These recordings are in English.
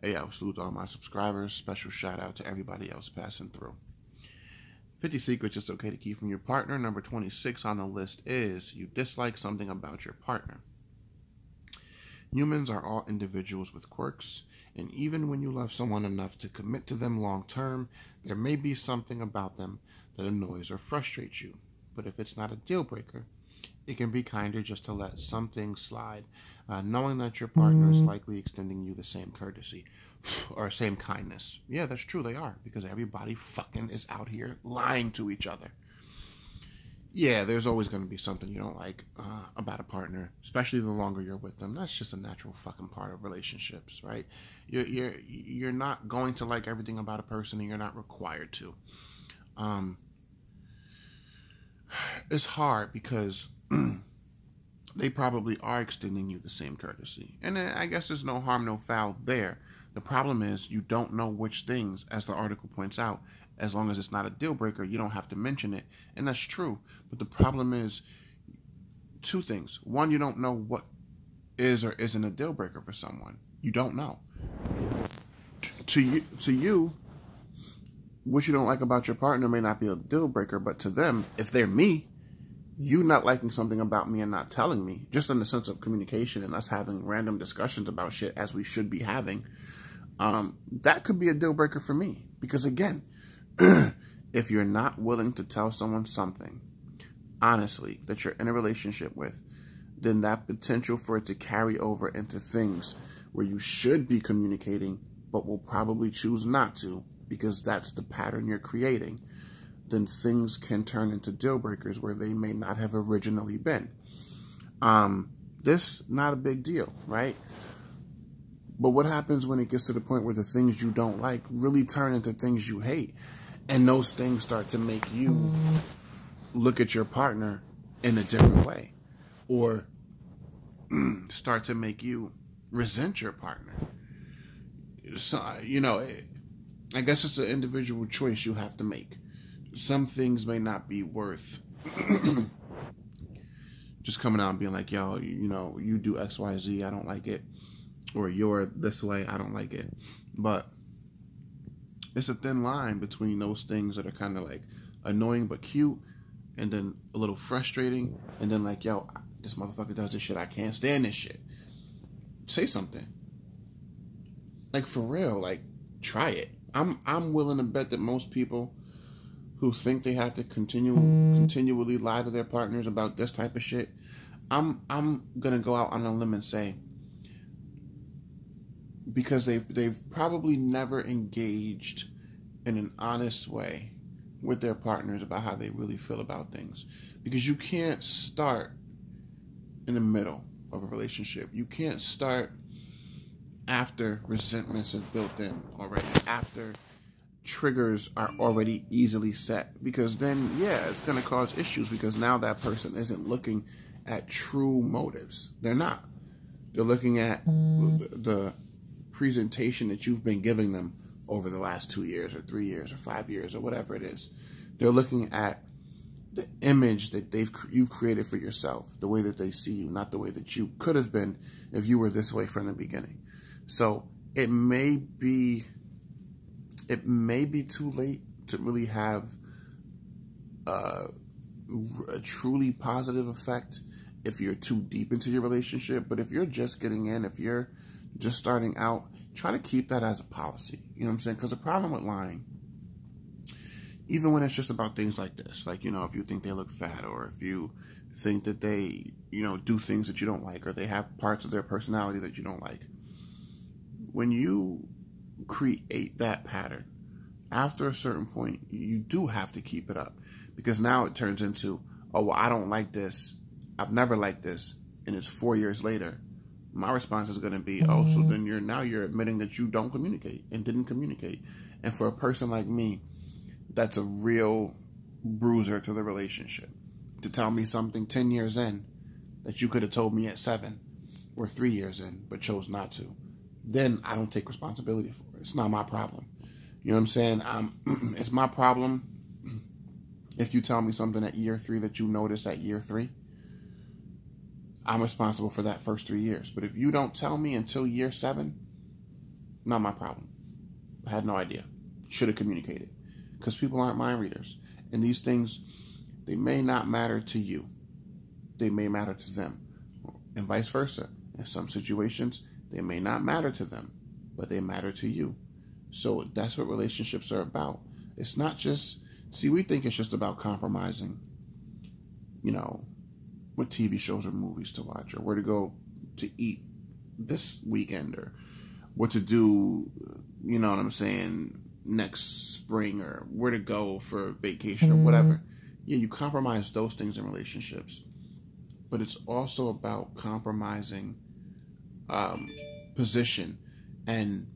Hey, I salute all my subscribers. Special shout out to everybody else passing through. 50 secrets it's okay to keep from your partner. Number 26 on the list is you dislike something about your partner. Humans are all individuals with quirks, and even when you love someone enough to commit to them long term, there may be something about them that annoys or frustrates you. But if it's not a deal breaker, it can be kinder just to let some things slide, knowing that your partner is likely extending you the same courtesy or same kindness. Yeah, that's true, they are, because everybody fucking is out here lying to each other. Yeah, there's always going to be something you don't like about a partner, especially the longer you're with them. That's just a natural fucking part of relationships, right? You're not going to like everything about a person, and you're not required to. It's hard because they probably are extending you the same courtesy. And I guess there's no harm, no foul there. The problem is you don't know which things, as the article points out. As long as it's not a deal breaker, you don't have to mention it. And that's true. But the problem is two things. One, you don't know what is or isn't a deal breaker for someone. You don't know. To you, what you don't like about your partner may not be a deal breaker, but to them, if they're me, you not liking something about me and not telling me, just in the sense of communication and us having random discussions about shit as we should be having, that could be a deal breaker for me. Because again, if you're not willing to tell someone something, honestly, that you're in a relationship with, then that potential for it to carry over into things where you should be communicating, but will probably choose not to, because that's the pattern you're creating, then things can turn into deal breakers where they may not have originally been. This, not a big deal, right? But what happens when it gets to the point where the things you don't like really turn into things you hate? And those things start to make you look at your partner in a different way. Or start to make you resent your partner. So, I guess it's an individual choice you have to make. Some things may not be worth just coming out and being like, yo, you do X, Y, Z, I don't like it. Or you're this way, I don't like it. But it's a thin line between those things that are kind of like annoying but cute, and then a little frustrating, and then like, yo, this motherfucker does this shit, I can't stand this shit. Say something. Like, for real, like, try it. I'm willing to bet that most people who think they have to continually lie to their partners about this type of shit, I'm gonna go out on a limb and say, because they've probably never engaged in an honest way with their partners about how they really feel about things. Because you can't start in the middle of a relationship. You can't start after resentments have built in already, after triggers are already easily set, because then, yeah, it's going to cause issues, because now that person isn't looking at true motives. They're not. They're looking at the presentation that you've been giving them over the last 2 years or 3 years or 5 years or whatever it is. They're looking at the image that you've created for yourself, the way that they see you, not the way that you could have been if you were this way from the beginning. So it may be too late to really have a truly positive effect if you're too deep into your relationship. But if you're just getting in, if you're just starting out, try to keep that as a policy. You know what I'm saying? Because the problem with lying, even when it's just about things like this, like, if you think they look fat, or if you think that they, do things that you don't like, or they have parts of their personality that you don't like, when you create that pattern, after a certain point, you do have to keep it up, because now it turns into, oh, well, I don't like this, I've never liked this, and it's 4 years later. My response is going to be, oh, so then you're admitting that you don't communicate and didn't communicate. And for a person like me, that's a real bruiser to the relationship. To tell me something 10 years in that you could have told me at 7 or 3 years in, but chose not to, then I don't take responsibility for it. It's not my problem. You know what I'm saying? It's my problem if you tell me something at year 3 that you notice at year 3. I'm responsible for that first 3 years. But if you don't tell me until year 7, Not my problem. I had no idea. Should have communicated. Because people aren't mind readers. And these things, they may not matter to you. They may matter to them. And vice versa. In some situations, they may not matter to them, but they matter to you. So that's what relationships are about. It's not just, see, we think it's just about compromising, you know, what TV shows or movies to watch, or where to go to eat this weekend, or what to do, you know what I'm saying, next spring, or where to go for vacation or whatever. Yeah, you compromise those things in relationships. But it's also about compromising position and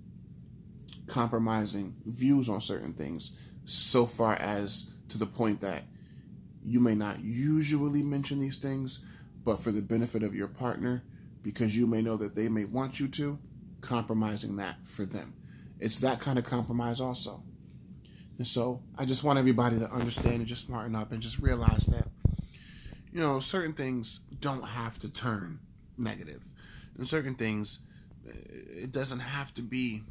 compromising views on certain things, so far as to the point that you may not usually mention these things, but for the benefit of your partner, because you may know that they may want you to, compromising that for them. It's that kind of compromise also. And so I just want everybody to understand and just smarten up and just realize that, you know, certain things don't have to turn negative. And certain things, it doesn't have to be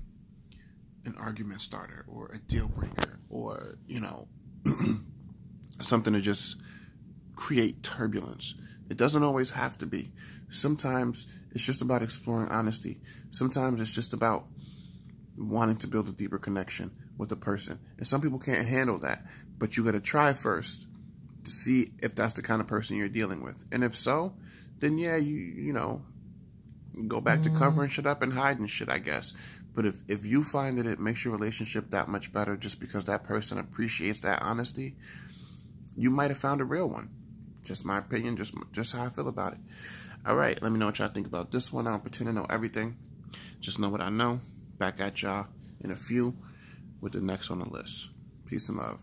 an argument starter or a deal breaker, or, you know, something to just create turbulence. It doesn't always have to be. Sometimes it's just about exploring honesty. Sometimes it's just about wanting to build a deeper connection with a person. And some people can't handle that, but you got to try first to see if that's the kind of person you're dealing with. And if so, then yeah, you know, go back to covering shit up and hiding shit, I guess. But if you find that it makes your relationship that much better just because that person appreciates that honesty, you might have found a real one. Just my opinion, just how I feel about it. All right, let me know what y'all think about this one. I don't pretend to know everything. Just know what I know. Back at y'all in a few with the next on the list. Peace and love.